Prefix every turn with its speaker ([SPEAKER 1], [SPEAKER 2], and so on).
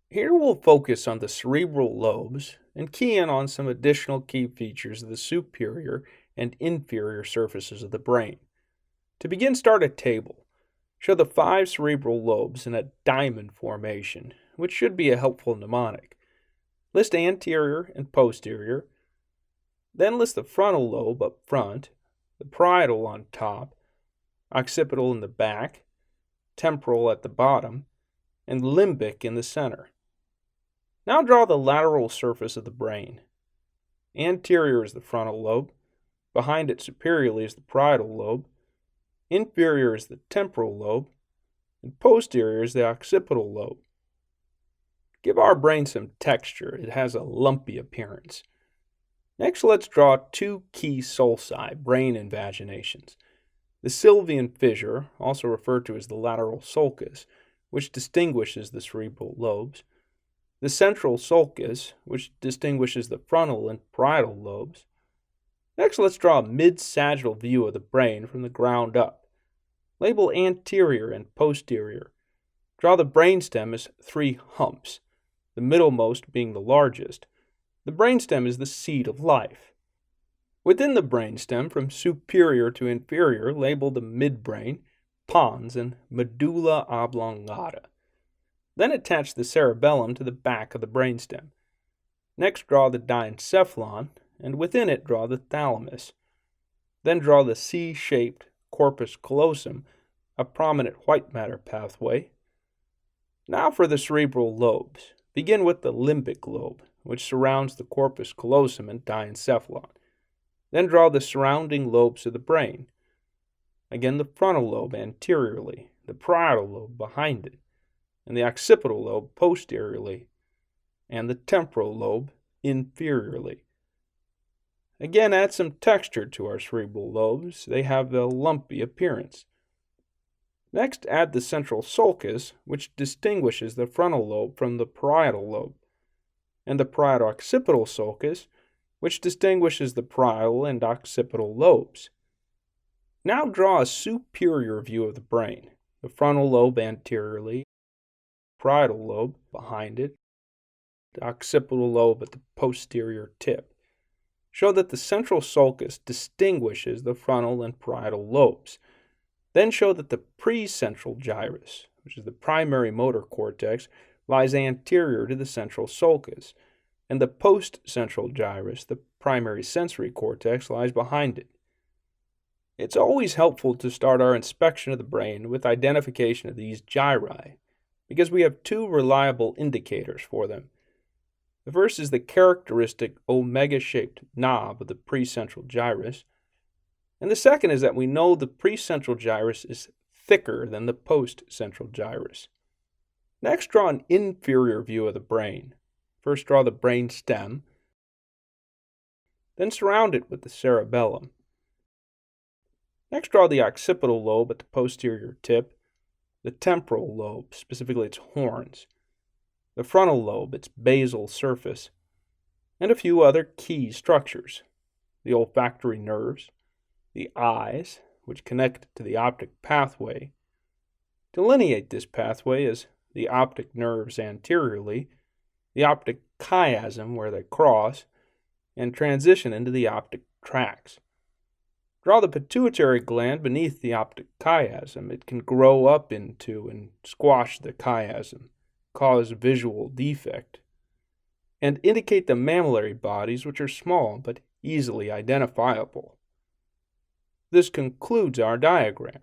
[SPEAKER 1] Here we'll focus on the cerebral lobes and key in on some additional key features of the superior and inferior surfaces of the brain. To begin, start a table. Show the 5 cerebral lobes in a diamond formation, which should be a helpful mnemonic. List anterior and posterior. Then list the frontal lobe up front, the parietal on top, occipital in the back, temporal at the bottom, and limbic in the center. Now draw the lateral surface of the brain. Anterior is the frontal lobe, behind it superiorly is the parietal lobe, inferior is the temporal lobe, and posterior is the occipital lobe. Give our brain some texture. It has a lumpy appearance. Next, let's draw 2 key sulci, brain invaginations. The sylvian fissure, also referred to as the lateral sulcus, which distinguishes the cerebral lobes, the central sulcus, which distinguishes the frontal and parietal lobes. Next, let's draw a mid-sagittal view of the brain from the ground up. Label anterior and posterior. Draw the brainstem as 3 humps, the middlemost being the largest. The brainstem is the seat of life. Within the brainstem, from superior to inferior, label the midbrain, pons, and medulla oblongata. Then attach the cerebellum to the back of the brainstem. Next, draw the diencephalon, and within it draw the thalamus. Then draw the C-shaped corpus callosum, a prominent white matter pathway. Now for the cerebral lobes. Begin with the limbic lobe, which surrounds the corpus callosum and diencephalon. Then draw the surrounding lobes of the brain. Again, the frontal lobe anteriorly, the parietal lobe behind it, and the occipital lobe posteriorly, and the temporal lobe inferiorly. Again, add some texture to our cerebral lobes. They have a lumpy appearance. Next, add the central sulcus, which distinguishes the frontal lobe from the parietal lobe, and the parieto-occipital sulcus, which distinguishes the parietal and occipital lobes. Now draw a superior view of the brain, the frontal lobe anteriorly, parietal lobe behind it, the occipital lobe at the posterior tip. Show that the central sulcus distinguishes the frontal and parietal lobes. Then show that the precentral gyrus, which is the primary motor cortex, lies anterior to the central sulcus, and the postcentral gyrus, the primary sensory cortex, lies behind it. It's always helpful to start our inspection of the brain with identification of these gyri, because we have 2 reliable indicators for them. The first is the characteristic omega-shaped knob of the precentral gyrus, and the second is that we know the precentral gyrus is thicker than the postcentral gyrus. Next, draw an inferior view of the brain. First, draw the brain stem, then surround it with the cerebellum. Next, draw the occipital lobe at the posterior tip, the temporal lobe, specifically its horns, the frontal lobe, its basal surface, and a few other key structures, the olfactory nerves, the eyes, which connect to the optic pathway. Delineate this pathway as the optic nerves anteriorly, the optic chiasm where they cross, and transition into the optic tracts. Draw the pituitary gland beneath the optic chiasm. It can grow up into and squash the chiasm, cause visual defect, and indicate the mammillary bodies, which are small but easily identifiable. This concludes our diagram.